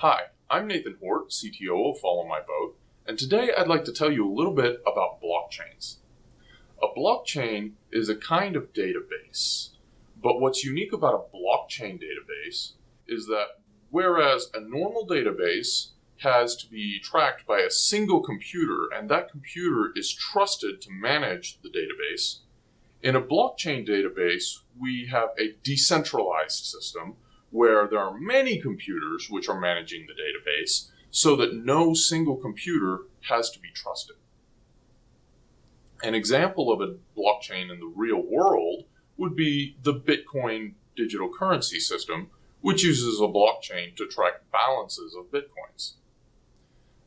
Hi, I'm Nathan Hourt, CTO of Follow My Boat, and today I'd like to tell you a little bit about blockchains. A blockchain is a kind of database, but what's unique about a blockchain database is that whereas a normal database has to be tracked by a single computer, and that computer is trusted to manage the database, in a blockchain database, we have a decentralized system where there are many computers which are managing the database so that no single computer has to be trusted. An example of a blockchain in the real world would be the Bitcoin digital currency system, which uses a blockchain to track balances of Bitcoins.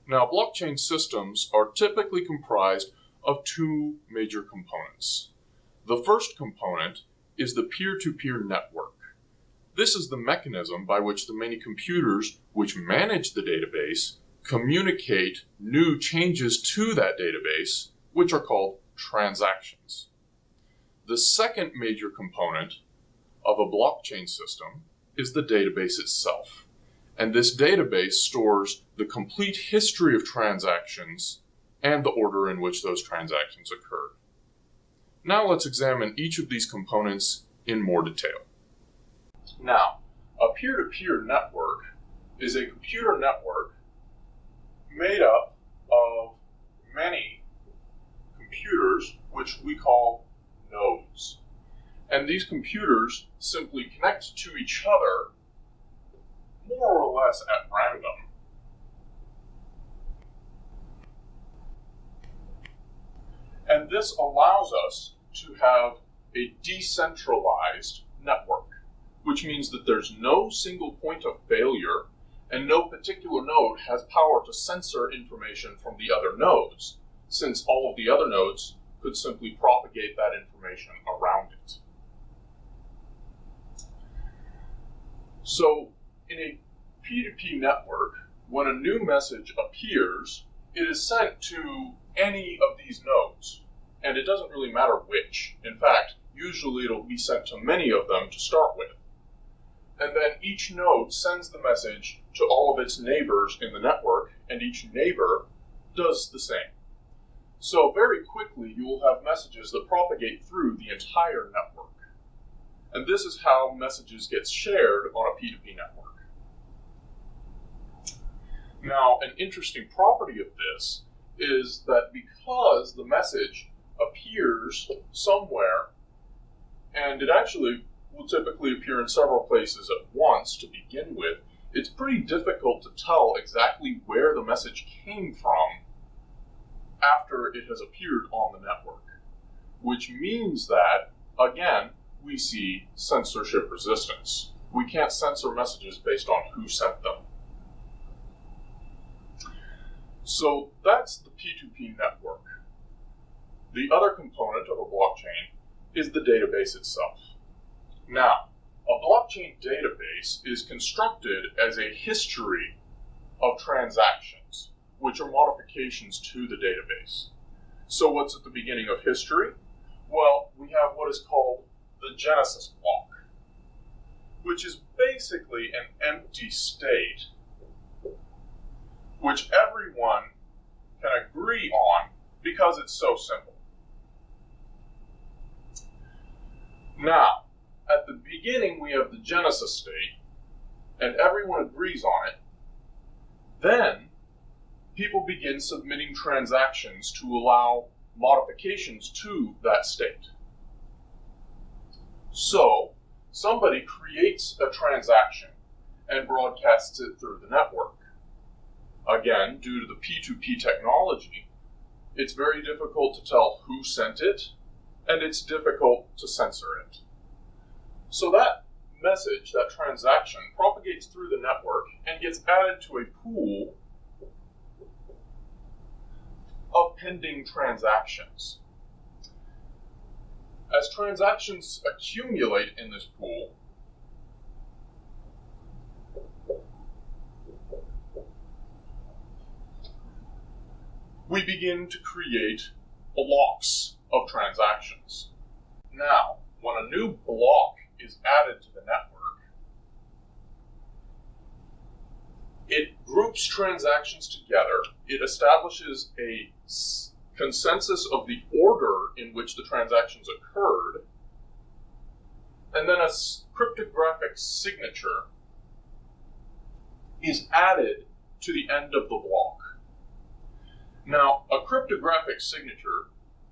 Now, blockchain systems are typically comprised of two major components. The first component is the peer-to-peer network. This is the mechanism by which the many computers which manage the database communicate new changes to that database, which are called transactions. The second major component of a blockchain system is the database itself. And this database stores the complete history of transactions and the order in which those transactions occurred. Now let's examine each of these components in more detail. Now, a peer-to-peer network is a computer network made up of many computers, which we call nodes. And these computers simply connect to each other more or less at random. And this allows us to have a decentralized network, which means that there's no single point of failure and no particular node has power to censor information from the other nodes, since all of the other nodes could simply propagate that information around it. So, in a P2P network, when a new message appears, it is sent to any of these nodes, and it doesn't really matter which. In fact, usually it'll be sent to many of them to start with. And then each node sends the message to all of its neighbors in the network, and each neighbor does the same. So very quickly, you will have messages that propagate through the entire network. And this is how messages get shared on a P2P network. Now, an interesting property of this is that because the message appears somewhere, and it actually will typically appear in several places at once to begin with, it's pretty difficult to tell exactly where the message came from after it has appeared on the network, which means that, again, we see censorship resistance. We can't censor messages based on who sent them. So that's the P2P network. The other component of a blockchain is the database itself. Now, a blockchain database is constructed as a history of transactions, which are modifications to the database. So what's at the beginning of history? Well, we have what is called the genesis block, which is basically an empty state which everyone can agree on because it's so simple. Now, at the beginning we have the genesis state, and everyone agrees on it. Then, people begin submitting transactions to allow modifications to that state. So, somebody creates a transaction and broadcasts it through the network. Again, due to the P2P technology, it's very difficult to tell who sent it, and it's difficult to censor it. So that message, that transaction, propagates through the network and gets added to a pool of pending transactions. As transactions accumulate in this pool, we begin to create blocks of transactions. Now, when a new block is added to the network, it groups transactions together, it establishes a consensus of the order in which the transactions occurred, and then a cryptographic signature is added to the end of the block. Now, a cryptographic signature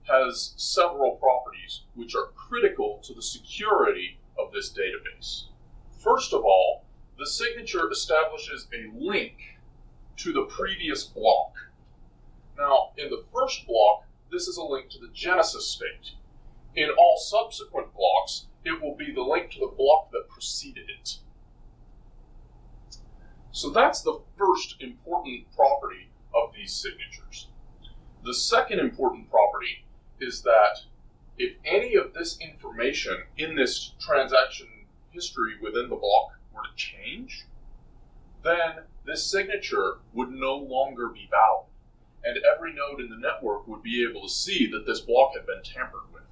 has several properties which are critical to the security of this database. First of all, the signature establishes a link to the previous block. Now, in the first block, this is a link to the genesis state. In all subsequent blocks, it will be the link to the block that preceded it. So that's the first important property of these signatures. The second important property is that if any of this information in this transaction history within the block were to change, then this signature would no longer be valid, and every node in the network would be able to see that this block had been tampered with.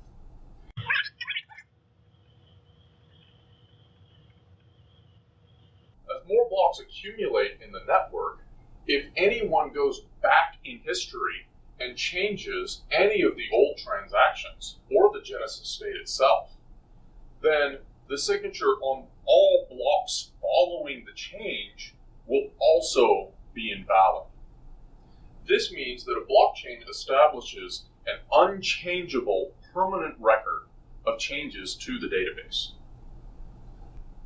As more blocks accumulate in the network, if anyone goes back in history and changes any of the old transactions or the genesis state itself, then the signature on all blocks following the change will also be invalid. This means that a blockchain establishes an unchangeable permanent record of changes to the database.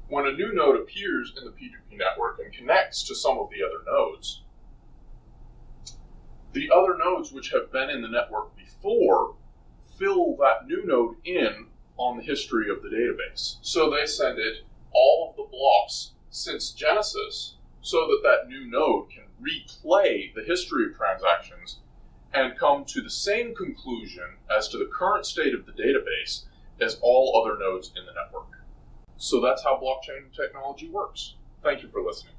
When a new node appears in the P2P network and connects to some of the other nodes, the other nodes which have been in the network before fill that new node in on the history of the database. So they send it all of the blocks since Genesis so that that new node can replay the history of transactions and come to the same conclusion as to the current state of the database as all other nodes in the network. So that's how blockchain technology works. Thank you for listening.